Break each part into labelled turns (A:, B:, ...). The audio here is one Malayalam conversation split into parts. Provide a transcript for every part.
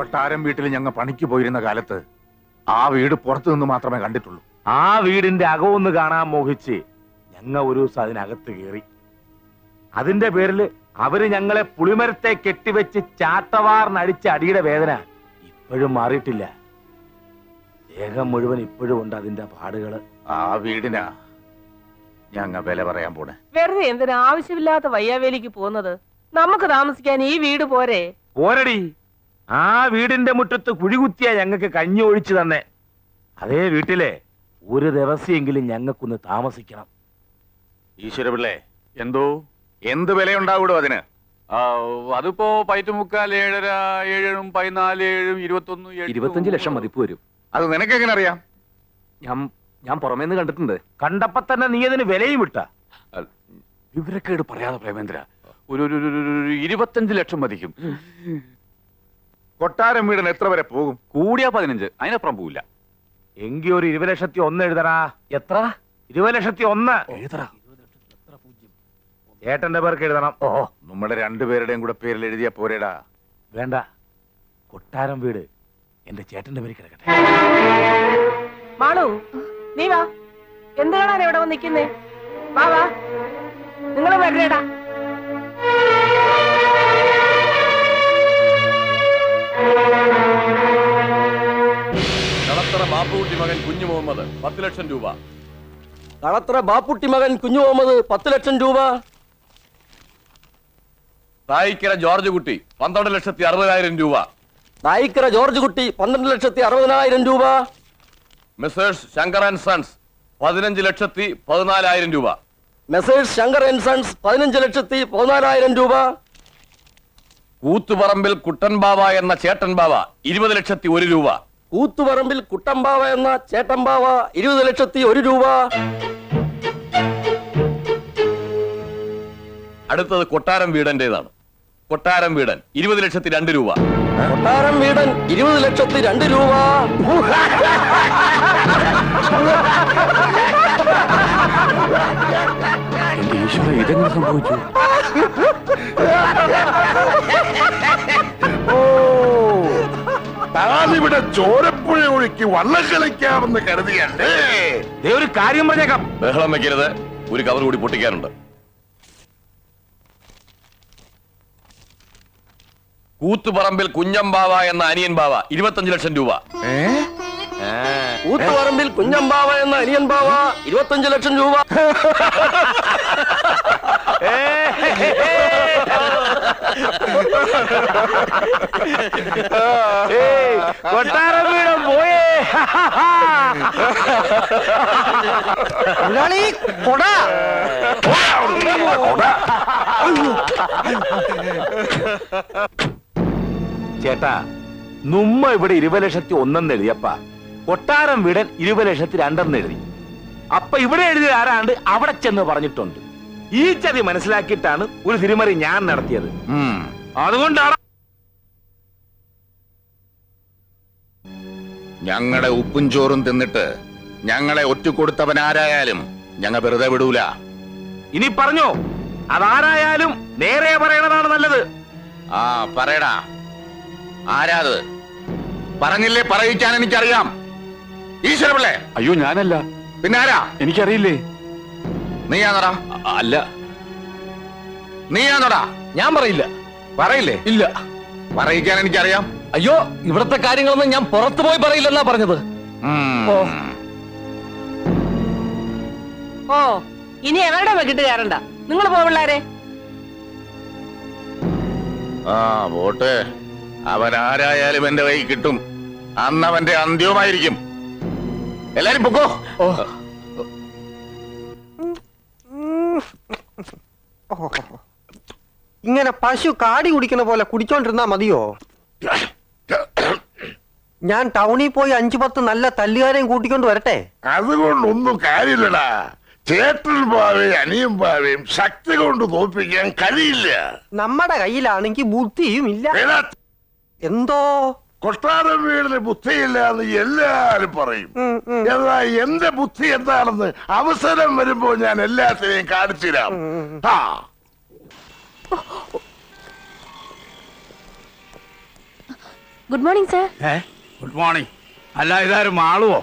A: കൊട്ടാരം വീട്ടിൽ ഞങ്ങൾ പണിക്ക് പോയിരുന്ന കാലത്ത് ആ വീട് പുറത്തു നിന്ന് മാത്രമേ കണ്ടിട്ടുള്ളൂ.
B: ആ വീടിന്റെ അകമൊന്ന് കാണാൻ മോഹിച്ച് ഞങ്ങൾ ഒരു ദിവസം അതിനകത്ത് കയറി. അതിന്റെ പേരില് അവര് ഞങ്ങളെ പുളിമരത്തെ കെട്ടിവെച്ച് ചാട്ടവാറിനടിച്ച അടിയുടെ വേദന ഇപ്പോഴും മാറിയിട്ടില്ല. ദേഹം മുഴുവൻ ഇപ്പോഴും ഉണ്ട് അതിന്റെ പാടുകള്.
A: ആ വീടിനാ ഞങ്ങ വില പറയാൻ പോണേ.
C: വെറുതെ എന്തിനാ ആവശ്യമില്ലാത്ത വയ്യാവേലിക്ക് പോകുന്നത്? നമുക്ക് താമസിക്കാൻ ഈ വീട് പോരെ?
B: പോരടി, ആ വീടിന്റെ മുറ്റത്ത് കുഴികുത്തിയാ ഞങ്ങൾക്ക് കഞ്ഞി ഒഴിച്ചു തന്നെ. അതേ വീട്ടിലെ ഒരു ദിവസമെങ്കിലും ഞങ്ങൾക്കൊന്ന് താമസിക്കണം.
A: ഈശ്വരപിള്ളേ, എന്തോ എന്ത് വിലയുണ്ടാവൂടോ അതിന്?
D: അതിപ്പോ 5.75, 7, 7, 14, 7, 21,
E: 25 ലക്ഷം മതിപ്പ് വരും.
A: അത് നിനക്കെങ്ങനെ അറിയാം?
E: ഞാൻ പുറമേന്ന് കണ്ടിട്ടുണ്ട്.
B: കണ്ടപ്പോ തന്നെ നീ അതിന് വിലയും വിട്ട.
D: വിവരക്കേട് പറയാതെ പ്രേമേന്ദ്ര, ഒരു 25 ലക്ഷം മതിക്കും.
A: കൊട്ടാരം വീടിന് എത്ര വരെ പോകും?
D: കൂടിയാ 15, അതിനപ്പുറം പോവില്ല.
B: എങ്കി ഒരു 20,01,000 എഴുതടാ. എത്ര? 20,01,000
D: എഴുതടാ.
B: ചേട്ടന്റെ പേർക്ക് എഴുതണം.
A: നമ്മുടെ രണ്ടുപേരുടെയും കൂടെ പേരിൽ എഴുതിയ പോരേടാ.
B: വേണ്ട, കൊട്ടാരം വീട് എന്റെ ചേട്ടന്റെ പേര് കിടക്കട്ടെ.
C: മാളു, നീ വാ. എന്ത് കാണാൻ ഇവിടെ വന്ന് നിൽക്കുന്നേ? വാ വാ, നിങ്ങളും വരണേടാ.
F: കളത്തറ ബാപ്പുകുട്ടി മകൻ കുഞ്ഞു മുഹമ്മദ് 10 ലക്ഷം രൂപ.
E: കളത്തറ ബാപ്പുട്ടി മകൻ കുഞ്ഞു മുഹമ്മദ് 10 ലക്ഷം രൂപ.
F: തായിക്കര ജോർജ് കുട്ടി 12,60,000 രൂപ.
E: നായിക്കര ജോർജ് കുട്ടി 12,60,000 രൂപ.
F: മെസേഴ്സ് ശങ്കർ ആൻഡ് സൺസ് 15,14,000 രൂപ.
E: മെസേഴ്സ് ശങ്കർ ആൻഡ് സൺസ് 15,14,000 രൂപ.
F: കൂത്തുപറമ്പിൽ കുട്ടൻ ബാവ എന്ന ചേട്ടൻ ബാവ 20,01,000 രൂപ.
E: കൂത്തുപറമ്പിൽ കുട്ടമ്പാവ എന്ന ചേട്ടമ്പാവ 20,01,000 രൂപ.
F: അടുത്തത് കൊട്ടാരം വീടന്റേതാണ്. കൊട്ടാരം വീടൻ 20,02,000 രൂപ.
E: കൊട്ടാരം വീടൻ 20,02,000 രൂപ.
D: എന്റെ ഈശ്വര, ഇതെങ്ങനെ സംഭവിച്ചു?
A: താനിവിടെ ചോരപ്പുഴ ഒഴുക്കി വള്ളം കളിക്കാമെന്ന് കരുതിയല്ലേ?
B: ഒരു കാര്യം പറഞ്ഞേക്കാം.
F: ബഹളം വെക്കരുത്, ഒരു കവർ കൂടി പൊട്ടിക്കാനുണ്ട്. കൂത്തുപറമ്പിൽ കുഞ്ഞമ്പാവ എന്ന അനിയൻ ബാവ 25 ലക്ഷം രൂപ.
E: കൂത്തുപറമ്പിൽ കുഞ്ഞമ്പാവ എന്ന അനിയൻ ബാവ 25 ലക്ഷം രൂപ.
B: കൊട്ടാരം വീടും പോയേ. ചേട്ടാ, നുമ്മ ഇവിടെ 20,01,000 എഴുതിയപ്പ കൊട്ടാരം വീടൻ 20,02,000 എഴുതി. അപ്പൊ ഇവിടെ എഴുതിയ ആരാണ്ട് അവിടെ ചെന്ന് പറഞ്ഞിട്ടുണ്ട്. ഈ ചതി മനസ്സിലാക്കിയിട്ടാണ് ഒരു തിരുമറി ഞാൻ നടത്തിയത്. അതുകൊണ്ടാണ്
A: ഞങ്ങളുടെ ഉപ്പും ചോറും തിന്നിട്ട് ഞങ്ങളെ ഒറ്റുകൊടുത്തവനാരായാലും ഞങ്ങൾ വെറുതെ വിടൂല.
B: ഇനി പറഞ്ഞോ, അതാരായാലും നേരെ പറയണതാണ് നല്ലത്.
A: ആ പറയടാ, ആരാത്? പറഞ്ഞില്ലേ പറയിക്കാൻ എനിക്കറിയാം. ഈശ്വരപിള്ളേ.
D: അയ്യോ, ഞാനല്ല.
A: പിന്നെ ആരാ?
D: എനിക്കറിയില്ലേ.
A: നീയാണോടാ?
D: അല്ല.
A: നീയാണോടാ?
E: ഞാൻ പറയില്ല.
A: പറയില്ലേ?
E: ഇല്ല.
A: പറയിക്കാൻ എനിക്കറിയാം.
E: അയ്യോ, ഇവിടത്തെ കാര്യങ്ങളൊന്നും ഞാൻ പുറത്തു പോയി പറയില്ലെന്നാ പറഞ്ഞത്.
C: ഓ, ഇനി എവരുടെ വെക്കിട്ട് കയറണ്ട. നിങ്ങൾ പോ പിള്ളാരെ.
A: ആ വോട്ട് അവനാരായാലും എന്റെ കൈ കിട്ടും. അന്ന് അവന്റെ അന്ത്യവുമായിരിക്കും. എല്ലാരും പൊക്കോ.
G: ഇങ്ങനെ പശു കാടി കുടിക്കുന്ന പോലെ കുടിച്ചോണ്ടിരുന്നാ മതിയോ? ഞാൻ ടൗണിൽ പോയി 5-10 നല്ല തല്ലുകാരെയും കൂട്ടിക്കൊണ്ട് വരട്ടെ?
A: അതുകൊണ്ടൊന്നും കാര്യമില്ലടാ. ചേട്ടൻ പാവയും അനിയൻ പാവയും ശക്തി കൊണ്ട് തോൽപ്പിക്കാൻ കഴിയില്ല.
G: നമ്മുടെ കയ്യിലാണെങ്കിൽ ബുദ്ധിയും ഇല്ല. എന്തോ
A: കൊട്ടാരം വീടിന് ബുദ്ധിയില്ല എന്ന് എല്ലാരും പറയും. എന്നാ എന്റെ ബുദ്ധി എന്താണെന്ന് അവസരം വരുമ്പോ ഞാൻ എല്ലാത്തിനെയും കാണിച്ചുതരാം.
H: Good morning sir.
A: Good morning. അല്ല ഇതാരും മാളുവോ?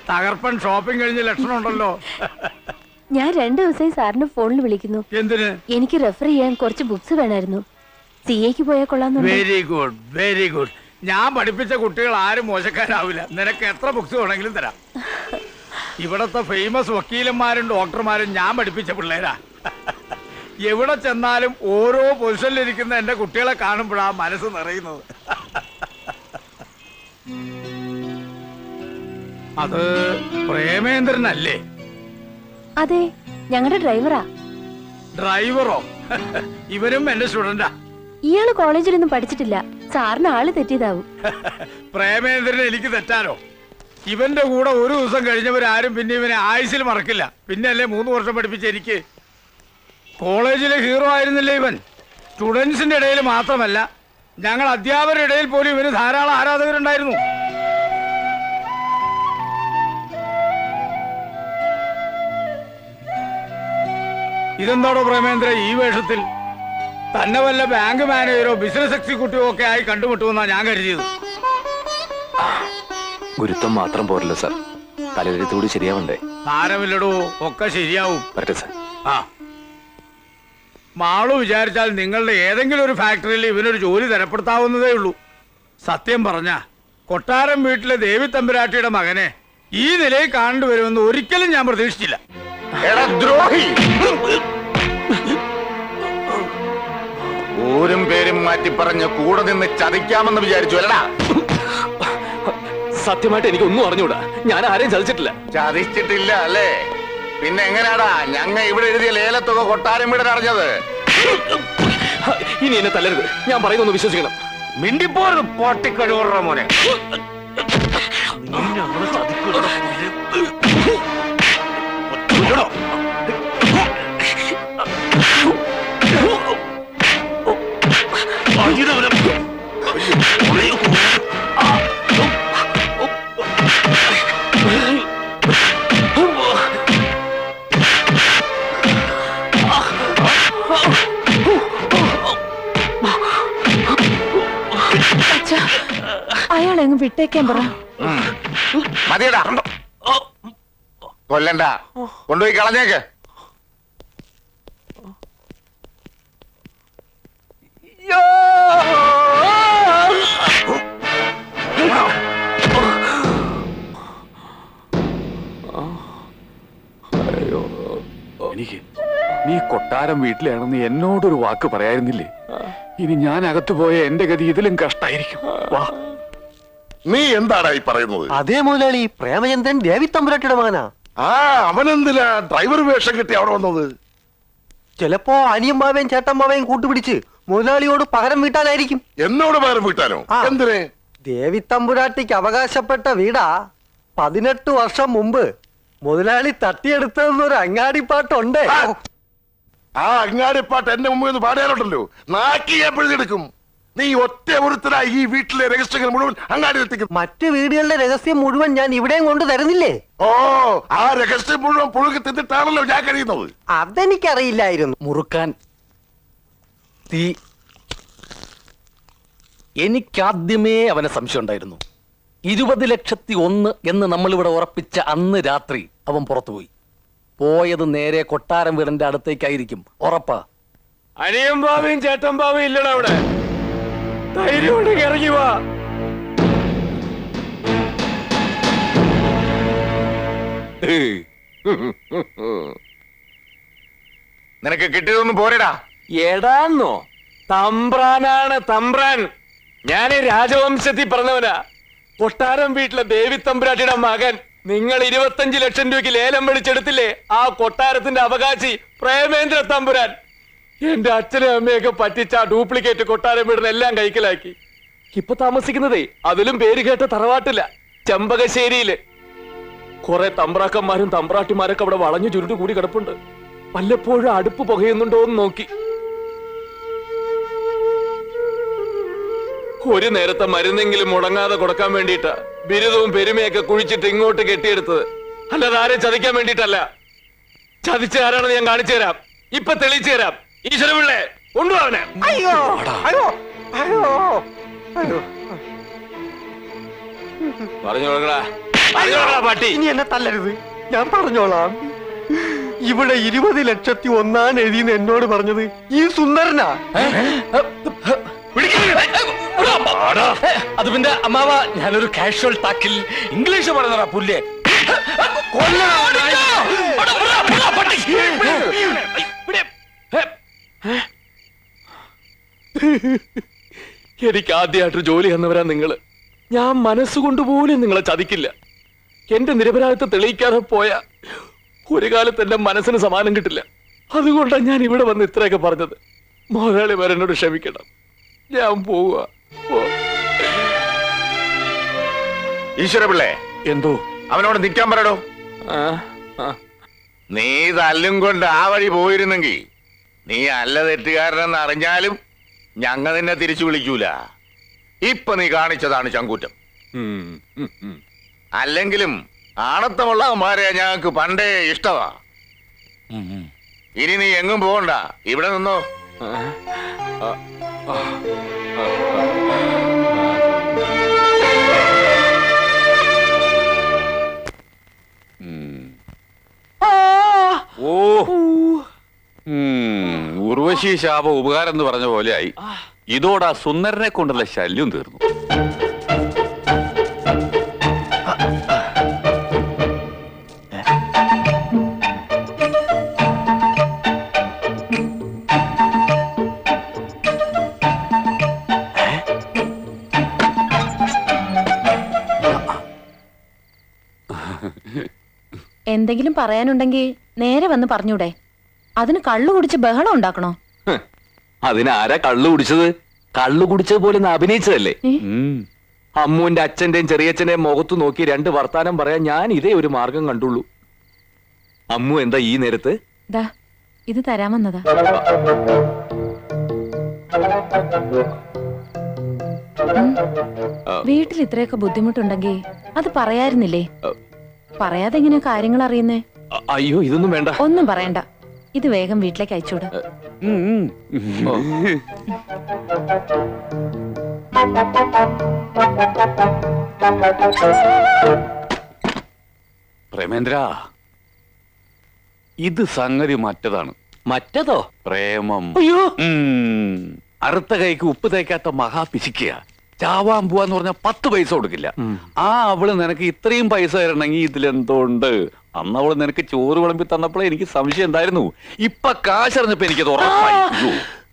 A: തകർപ്പൻ ഷോപ്പിംഗ് കഴിഞ്ഞ ലക്ഷണം ഉണ്ടല്ലോ.
H: ഞാൻ 2 ദിവസമായി സാറിന്റെ ഫോണിൽ വിളിക്കുന്നു.
A: എന്തിന്?
H: എനിക്ക് റെഫർ ചെയ്യാൻ കുറച്ച് ബുക്സ് വേണമായിരുന്നു. CAക്ക് പോയാൽ കൊള്ളാന്ന്.
A: Very good, very good. ഞാൻ പഠിപ്പിച്ച കുട്ടികൾ ആരും മോശക്കാരാവില്ല. നിനക്ക് എത്ര ബുക്സ് വേണമെങ്കിലും തരാം. ഇവിടത്തെ ഫേമസ് വക്കീലന്മാരും ഡോക്ടർമാരും ഞാൻ പഠിപ്പിച്ച പിള്ളേരാ. എവിടെ ചെന്നാലും ഓരോ പൊസിഷനിലിരിക്കുന്ന എന്റെ കുട്ടികളെ കാണുമ്പോഴാ മനസ്സ് നിറയുന്നത്. അത് പ്രേമേന്ദ്രനല്ലേ?
H: അതെ, ഞങ്ങളുടെ ഡ്രൈവറാ.
A: ഡ്രൈവറോ? ഇവരും എന്റെ സ്റ്റുഡന്റാ.
H: ഇയാള് കോളേജിലൊന്നും പഠിച്ചിട്ടില്ല. സാറിന് ആള് തെറ്റിയതാവും.
A: പ്രേമേന്ദ്രന് എനിക്ക് തെറ്റാനോ? ഇവന്റെ കൂടെ ഒരു ദിവസം കഴിഞ്ഞവരാരും പിന്നെ ഇവനെ ആയുസിൽ മറക്കില്ല. പിന്നെ അല്ലേ 3 വർഷം പഠിപ്പിച്ച എനിക്ക്. കോളേജിലെ ഹീറോ ആയിരുന്നില്ലേ ഇവൻ? സ്റ്റുഡൻസിന്റെ ഇടയിൽ മാത്രമല്ല, ഞങ്ങൾ അധ്യാപകരുടെ ഇടയിൽ പോലും ഇവന് ധാരാളം ആരാധകരുണ്ടായിരുന്നു. ഇതെന്താണോ പ്രേമേന്ദ്ര ഈ വേഷത്തിൽ? തന്നെ വല്ല ബാങ്ക് മാനേജറോ ബിസിനസ് എക്സിക്യൂട്ടീവോ ഒക്കെ ആയി കണ്ടുമുട്ടുമെന്നാ ഞാൻ കരുതിയത്.
D: ഗുരുത്വം മാത്രം പോരല്ലോ സാർ, തലവെഴുത്തുകൂടി ശരിയാവണ്ടേ?
A: സാരമില്ലടോ, ഒക്കെ ശരിയാവും.
D: പറ്റേ സാർ.
A: ആ, മാളു വിചാരിച്ചാൽ നിങ്ങളുടെ ഏതെങ്കിലും ഒരു ഫാക്ടറിയിൽ ഇവനൊരു ജോലി തരപ്പെടുത്താവുന്നതേ ഉള്ളൂ. സത്യം പറഞ്ഞ കൊട്ടാരം വീട്ടിലെ ദേവി തമ്പുരാട്ടിയുടെ മകനെ ഈ നിലയിൽ കാണുവരുമെന്ന് ഒരിക്കലും ഞാൻ പ്രതീക്ഷിച്ചില്ല.
B: ദ്രോഹി, ഊരും പേരും മാറ്റി പറഞ്ഞ് കൂടെ നിന്ന് ചതിക്കാമെന്ന് വിചാരിച്ചു അല്ലടാ?
D: സത്യമായിട്ട് എനിക്ക് ഒന്നും അറിഞ്ഞൂടാ. ഞാൻ ആരെയും ചതിച്ചിട്ടില്ല.
B: ചതിച്ചിട്ടില്ല അല്ലേ? പിന്നെ എങ്ങനെയാടാ ഞങ്ങ ഇവിടെ എഴുതിയ ലേലത്തുക കൊട്ടാരം വീടൻ അറിഞ്ഞത്?
D: ഇനി എന്നെ തല്ലരുത്, ഞാൻ പറയുന്നൊന്ന് വിശ്വസിക്കണം.
B: മിണ്ടിപ്പോരുത് പൊട്ടിക്കഴിവുറ മോനെ.
H: അയാളെങ്ങ് വിട്ടേക്കാൻ പറ.
B: മതിയടാ, കൊല്ലണ്ട, കൊണ്ടുപോയി കളഞ്ഞേക്ക്.
D: എനിക്ക് നീ കൊട്ടാരം വീട്ടിലാണെന്ന് എന്നോടൊരു വാക്ക് പറയായിരുന്നില്ലേ? ഇനി ഞാൻ അകത്തു പോയ എന്റെ ഗതി ഇതിലും കഷ്ടായിരിക്കും. വാ.
A: നീ എന്താടാ ഈ പറയുന്നത്?
G: അതേ മുതലാളി, പ്രേമചന്ദ്രൻ ദേവി തമ്പുരാട്ടിയുടെ മകനാ.
A: ആ, അവനെന്തിനാ ഡ്രൈവർ വേഷം കിട്ടി അവിടെ വന്നത്?
G: ചിലപ്പോ അനിയമ്മാവേയും ചേട്ടമ്മാവേയും കൂട്ടുപിടിച്ച് മുതലാളിയോട് പകരം വീട്ടാനായിരിക്കും.
A: എന്നോട് പകരം വീട്ടാനോ? എന്തിന്?
G: ദേവി തമ്പുരാട്ടിക്ക് അവകാശപ്പെട്ട വീടാ 18 വർഷം മുമ്പ് മുതലാളി തട്ടിയെടുത്തതെന്നൊരു അങ്ങാടിപ്പാട്ടുണ്ട്.
A: ആ അങ്ങാടിപ്പാട്ട് എന്റെ മുമ്പിൽ നിന്ന് പാടാറുണ്ടല്ലോ, നാക്കി എപ്പോഴെടുക്കും. നീ ഒറ്റ ഒരുത്തരായി ഈ വീട്ടിലെ രഹസ്യങ്ങൾ മുഴുവൻ അങ്ങാടിയിലെത്തിക്കും.
G: മറ്റു വീടുകളുടെ രഹസ്യം മുഴുവൻ ഞാൻ ഇവിടെയും കൊണ്ട് തരുന്നില്ലേ?
A: ഓ, ആ രഹസ്യം മുഴുവൻ പുഴുകി തിന്നിട്ടാണല്ലോ ഞാൻ കഴിയുന്നത്.
G: അതെനിക്കറിയില്ലായിരുന്നു.
E: മുറുക്കാൻ തീ. എനിക്കാദ്യമേ അവനെ സംശയം ഉണ്ടായിരുന്നു. 20,01,000 എന്ന് നമ്മളിവിടെ ഉറപ്പിച്ച അന്ന് രാത്രി അവൻ പുറത്തുപോയി. പോയത് നേരെ കൊട്ടാരം വീടിന്റെ അടുത്തേക്കായിരിക്കും, ഉറപ്പാ.
B: അനിയൻ ബാവയും ചേട്ടൻ ബാവയും ഇല്ലടാ അവിടെ. ധൈര്യം ഉണ്ടെങ്കിൽ ഇറങ്ങി വാ. നിനക്ക് കിട്ടിയതൊന്നും പോരടാ.
E: എടാന്നോ?
B: തമ്പ്രാനാണ് തമ്പ്രാൻ. ഞാൻ രാജവംശത്തിൽ പറഞ്ഞവനാ. കൊട്ടാരം വീട്ടിലെ ദേവി തമ്പുരാട്ടിയുടെ മകൻ. നിങ്ങൾ 25 ലക്ഷം രൂപയ്ക്ക് ലേലം വിളിച്ചെടുത്തില്ലേ ആ കൊട്ടാരത്തിന്റെ അവകാശി പ്രേമേന്ദ്ര തമ്പുരാൻ. എന്റെ അച്ഛനും അമ്മയൊക്കെ പറ്റിച്ച ഡ്യൂപ്ലിക്കേറ്റ് കൊട്ടാരം വീടിന് എല്ലാം കൈക്കലാക്കി. ഇപ്പൊ താമസിക്കുന്നതേ അതിലും പേര് കേട്ട തറവാട്ടില്ല, ചെമ്പകശ്ശേരിയില്. കുറെ തമ്പ്രാക്കന്മാരും തമ്പ്രാട്ടിമാരൊക്കെ അവിടെ വളഞ്ഞു ചുരുട്ട് കൂടി കിടപ്പുണ്ട്. വല്ലപ്പോഴും അടുപ്പ് പുകയുന്നുണ്ടോ എന്ന് നോക്കി. ഒരു നേരത്തെ മരുന്നെങ്കിലും മുടങ്ങാതെ കൊടുക്കാൻ വേണ്ടിയിട്ടാ ബിരുദവും പെരുമയൊക്കെ കുഴിച്ചിട്ട് ഇങ്ങോട്ട് കെട്ടിയെടുത്തത്. അല്ലാതെ ആരെ ചതിക്കാൻ വേണ്ടിയിട്ടല്ല. ചതിച്ച ആരാണെന്ന് ഞാൻ കാണിച്ചു തരാം, ഇപ്പൊ തെളിയിച്ചു തരാം. ഈശ്വരപിള്ളേ, കൊണ്ടുപോവനെ.
G: അയ്യോ അയ്യോ അയ്യോ അയ്യോ
D: പറഞ്ഞു കൊടുക്കടാ പട്ടി.
G: ഇനി എന്നെ തല്ലരുത്, ഞാൻ പറഞ്ഞോളാം. ഇവിടെ 20,01,000 എഴുതിയെന്ന് എന്നോട് പറഞ്ഞത് ഈ സുന്ദരനാ.
E: അത് പിന്നെ അമ്മാവ, ഞാനൊരു കാഷ്വൽ ടാക്കിൽ ഇംഗ്ലീഷ് പറയുന്നതാ പുല്ലേ.
F: എനിക്ക് ആദ്യമായിട്ട് ജോലി തന്നവരാ നിങ്ങള്. ഞാൻ മനസ്സുകൊണ്ട് പോലും നിങ്ങളെ ചതിക്കില്ല. എന്റെ നിരപരാധിത്വം തെളിയിക്കാതെ പോയ ഒരു കാലത്ത് എന്റെ മനസ്സിന് സമാനം കിട്ടില്ല. അതുകൊണ്ടാണ് ഞാൻ ഇവിടെ വന്ന് ഇത്രയൊക്കെ പറഞ്ഞത്. മുതലാളി വരെന്നോട് ക്ഷമിക്കണം. ഞാൻ പോവുക.
B: ഈശ്വരപിള്ളേ,
F: എന്തോ
B: അവനോട് നിൽക്കാൻ പറയടോ. നീ തല്ലും കൊണ്ട് ആ വഴി പോയിരുന്നെങ്കിൽ നീ അല്ല തെറ്റുകാരനെന്ന് അറിഞ്ഞാലും ഞങ്ങ നിന്നെ തിരിച്ചു വിളിക്കൂല. ഇപ്പൊ നീ കാണിച്ചതാണ് ചങ്കൂറ്റം. അല്ലെങ്കിലും ആണത്തമുള്ള അവന്മാരെ ഞങ്ങൾക്ക് പണ്ടേ ഇഷ്ടമാ. ഇനി നീ എങ്ങും പോകണ്ട, ഇവിടെ നിന്നോ.
D: ഉർവശി ശാപ ഉപകാരം എന്ന് പറഞ്ഞ പോലെയായി. ഇതോടാ സുന്ദരനെ കൊണ്ടുള്ള ശല്യം തീർന്നു.
H: എന്തെങ്കിലും പറയാനുണ്ടെങ്കിൽ നേരെ വന്ന് പറഞ്ഞൂടെ? അതിന് കള്ളു കുടിച്ച് ബഹളം ഉണ്ടാക്കണോ?
F: അതിനാരാ കള്ളു കുടിച്ചത്? കള്ളു കുടിച്ചത് പോലെ അഭിനയിച്ചതല്ലേ. അമ്മുവിന്റെ അച്ഛന്റെയും ചെറിയച്ഛന്റെയും മുഖത്തു നോക്കി രണ്ട് വർത്താനം പറയാൻ ഞാൻ ഇതേ ഒരു മാർഗം കണ്ടുള്ളൂ. അമ്മു എന്താ ഈ നേരത്ത്?
H: ദാ ഇത് തരാമെന്നതാ. വീട്ടിൽ ഇത്രയൊക്കെ ബുദ്ധിമുട്ടുണ്ടെങ്കിൽ അത് പറയായിരുന്നില്ലേ? പറയാതെ എങ്ങനെ കാര്യങ്ങൾ അറിയുന്നേ?
F: അയ്യോ, ഇതൊന്നും വേണ്ട.
H: ഒന്നും പറയണ്ട, ഇത് വേഗം വീട്ടിലേക്ക് അയച്ചോട്.
D: പ്രേമേന്ദ്ര, ഇത് സംഗതി മറ്റതാണ്.
F: മറ്റതോ?
D: പ്രേമം.
F: അയ്യോ,
D: അറുത്ത കൈക്ക് ഉപ്പ് തേക്കാത്ത മഹാ പിശിക്കുക. ചാവാൻ പോവാന്ന് പറഞ്ഞാൽ 10 പൈസ കൊടുക്കില്ല. ആ അവള് നിനക്ക് ഇത്രയും പൈസ തരണമെങ്കിൽ ഇതിലെന്തോ ഉണ്ട്. അന്ന് അവള് നിനക്ക് ചോറ് വിളമ്പി തന്നപ്പോഴേ എനിക്ക് സംശയം ഉണ്ടായിരുന്നു. ഇപ്പൊ കാശറിഞ്ഞപ്പോ എനിക്കത് ഉറപ്പായി.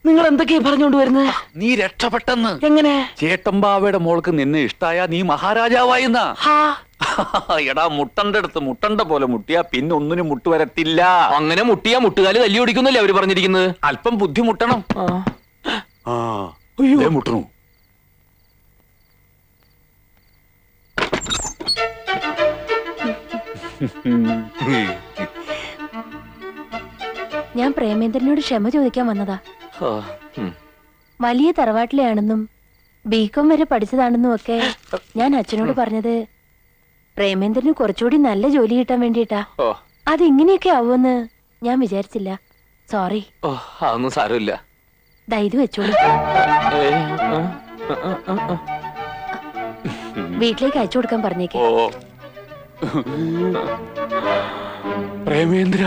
E: നിങ്ങൾ എന്തൊക്കെയാ പറഞ്ഞോണ്ട് വരുന്നത്?
D: നീ രക്ഷപ്പെട്ടെന്ന്.
E: എങ്ങനെ?
D: ചേട്ടമ്പാവയുടെ മോൾക്ക് നിന്നെ ഇഷ്ടായ നീ മഹാരാജാവായിന്നാ. എടാ, മുട്ടന്റെ അടുത്ത് മുട്ടണ്ട പോലെ മുട്ടിയാ പിന്നെ ഒന്നിനും മുട്ട് വരത്തില്ല.
F: അങ്ങനെ മുട്ടിയാ മുട്ടുകാല് തല്ലി ഓടിക്കുന്നല്ലേ അവര് പറഞ്ഞിരിക്കുന്നത്.
D: അല്പം ബുദ്ധിമുട്ടണം. മുട്ടണു.
H: ഞാൻ പ്രേമേന്ദ്രനോട് ക്ഷമ ചോദിക്കാൻ വന്നതാ. വലിയ തറവാട്ടിലെയാണെന്നും ബികോം വരെ പഠിച്ചതാണെന്നും ഒക്കെ ഞാൻ അച്ഛനോട് പറഞ്ഞത് പ്രേമേന്ദ്രന് കുറച്ചുകൂടി നല്ല ജോലി കിട്ടാൻ വേണ്ടിട്ടാ. അത് ഇങ്ങനെയൊക്കെ ആവുമെന്ന് ഞാൻ വിചാരിച്ചില്ല. സോറി.
F: അതൊന്നും സാരമില്ല.
H: ഇത് വെച്ചോളൂ. വീട്ടിലേക്ക് അയച്ചു കൊടുക്കാൻ പറഞ്ഞേക്ക്.
D: പ്രേമേന്ദ്ര,